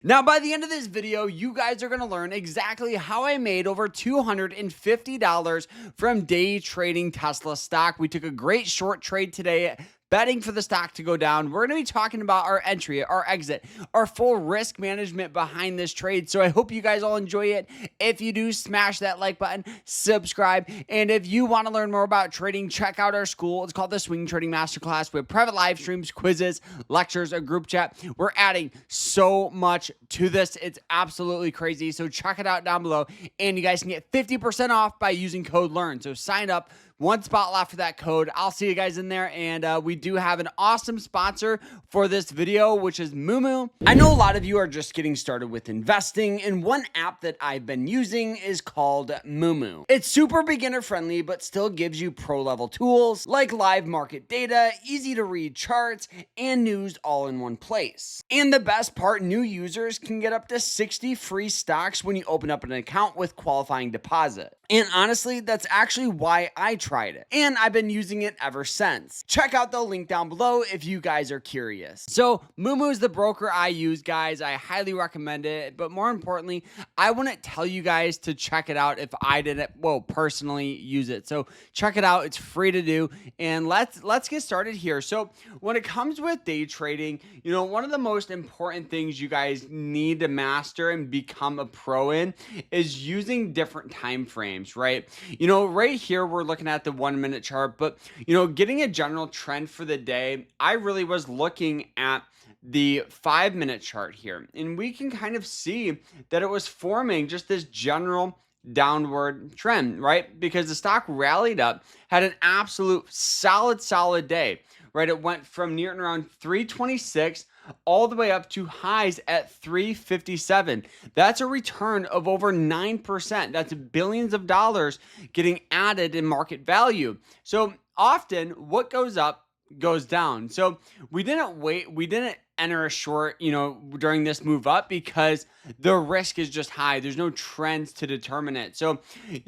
Now, by the end of this video, you guys are going to learn exactly how I made over $250 from day trading Tesla stock. We took a great short trade today, betting for the stock to go down. We're going to be talking about our entry, our exit, our full risk management behind this trade. So I hope you guys all enjoy it. If you do, smash that like button, subscribe. And if you want to learn more about trading, check out our school. It's called the Swing Trading Masterclass. We have private live streams, quizzes, lectures, a group chat. We're adding so much to this. It's absolutely crazy. So check it out down below. And you guys can get 50% off by using code LEARN. So sign up. One spot left for that code. I'll see you guys in there. And we do have an awesome sponsor for this video, which is Moomoo. I know a lot of you are just getting started with investing, and one app that I've been using is called Moomoo. It's super beginner friendly, but still gives you pro level tools like live market data, easy to read charts, and news all in one place. And the best part, new users can get up to 60 free stocks when you open up an account with qualifying deposit. And honestly, that's actually why I tried it. And I've been using it ever since. Check out the link down below if you guys are curious. So Moomoo is the broker I use, guys. I highly recommend it. But more importantly, I wouldn't tell you guys to check it out if I didn't, personally use it. So check it out. It's free to do. And let's get started here. So when it comes with day trading, one of the most important things you guys need to master and become a pro in is using different time frames. Right? Right here, we're looking at the 1 minute chart, but, getting a general trend for the day, I really was looking at the 5 minute chart here, and we can kind of see that it was forming just this general downward trend, right? Because the stock rallied up, had an absolute solid day, right? It went from near and around 326 all the way up to highs at 357. That's a return of over 9%. That's billions of dollars getting added in market value. So often what goes up goes down. So we didn't enter a short, during this move up because the risk is just high. There's no trends to determine it. So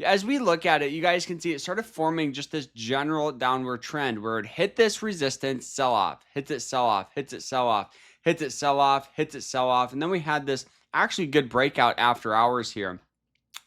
as we look at it, you guys can see it started forming just this general downward trend where it hit this resistance, sell off, hits it, sell off, hits it, sell off, hits it, sell off, hits it, sell off. And then we had this actually good breakout after hours here.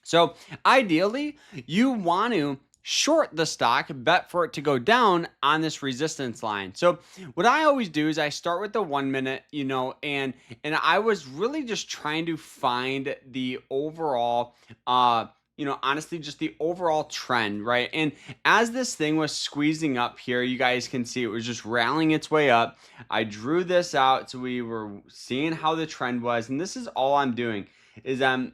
So ideally, you want to short the stock, bet for it to go down on this resistance line. So what I always do is I start with the 1 minute, and I was really just trying to find the overall, honestly, just the overall trend, right? And as this thing was squeezing up here, you guys can see it was just rallying its way up. I drew this out so we were seeing how the trend was, and this is all I'm doing is I'm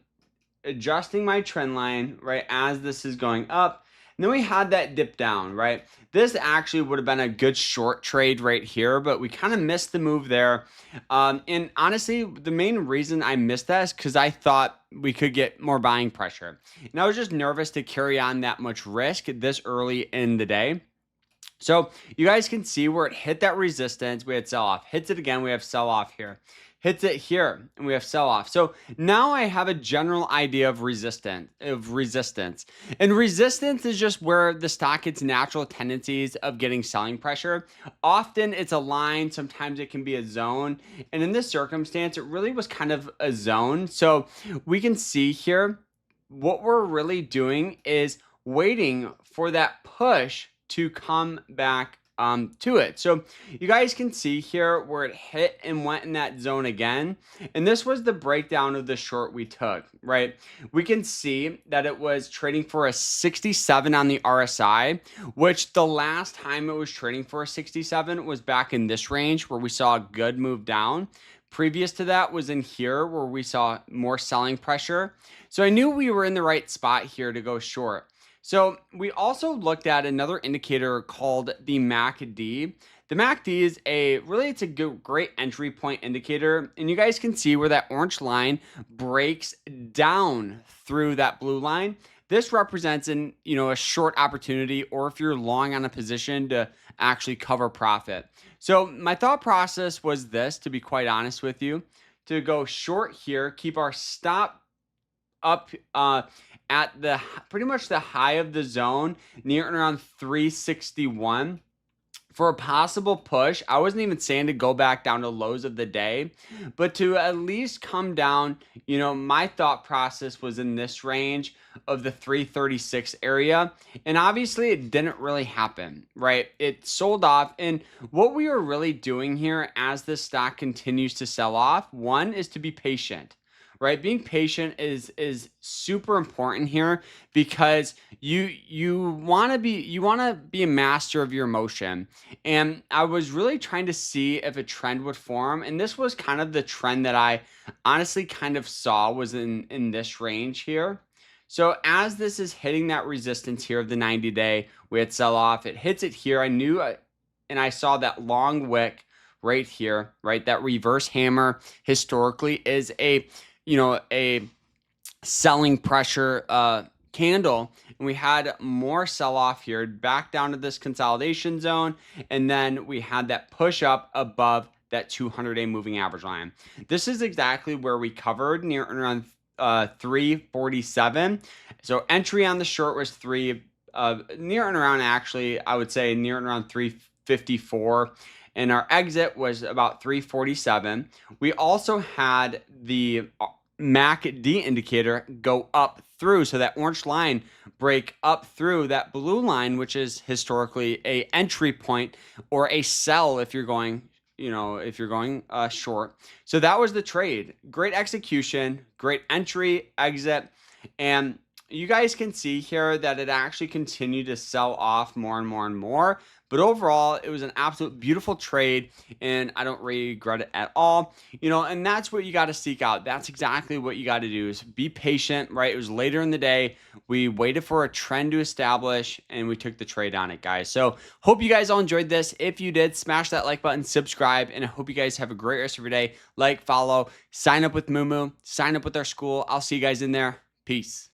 adjusting my trend line, right, as this is going up. And then we had that dip down, right? This actually would have been a good short trade right here, but we kind of missed the move there. And honestly, the main reason I missed that is because I thought we could get more buying pressure. And I was just nervous to carry on that much risk this early in the day. So you guys can see where it hit that resistance. We had sell off, hits it again. We have sell off here. Hits it here, and we have sell off. So now I have a general idea of resistance. And resistance is just where the stock gets natural tendencies of getting selling pressure. Often it's a line, sometimes it can be a zone. And in this circumstance, it really was kind of a zone. So we can see here, what we're really doing is waiting for that push to come back to it. So you guys can see here where it hit and went in that zone again. And this was the breakdown of the short we took, right? We can see that it was trading for a 67 on the RSI, which the last time it was trading for a 67 was back in this range where we saw a good move down. Previous to that was in here where we saw more selling pressure. So I knew we were in the right spot here to go short. So we also looked at another indicator called the MACD. The MACD is it's a great entry point indicator. And you guys can see where that orange line breaks down through that blue line. This represents a short opportunity, or if you're long on a position to actually cover profit. So my thought process was this, to be quite honest with you, to go short here, keep our stop up at the pretty much the high of the zone, near and around 361. for a possible push. I wasn't even saying to go back down to lows of the day, but to at least come down. My thought process was in this range of the 336 area. And obviously, it didn't really happen, right? It sold off. And what we were really doing here as this stock continues to sell off, one is to be patient. Right, being patient is super important here because you want to be a master of your emotion. And I was really trying to see if a trend would form, and this was kind of the trend that I honestly kind of saw was in this range here. So as this is hitting that resistance here of the 90-day, we had sell off. It hits it here. And I saw that long wick right here, right? That reverse hammer historically is a selling pressure candle, and we had more sell off here back down to this consolidation zone, and then we had that push up above that 200-day moving average line. This is exactly where we covered near around 347. So entry on the short was near and around, actually I would say near and around 354, and our exit was about 347. We also had the MACD indicator go up through, so that orange line break up through that blue line, which is historically a entry point or a sell if you're going short. So that was the trade. Great execution, great entry, exit, and you guys can see here that it actually continued to sell off more and more and more. But overall, it was an absolute beautiful trade, and I don't regret it at all. And that's what you got to seek out. That's exactly what you got to do is be patient, right? It was later in the day. We waited for a trend to establish, and we took the trade on it, guys. So hope you guys all enjoyed this. If you did, smash that like button, subscribe, and I hope you guys have a great rest of your day. Like, follow, sign up with Moo, sign up with our school. I'll see you guys in there. Peace.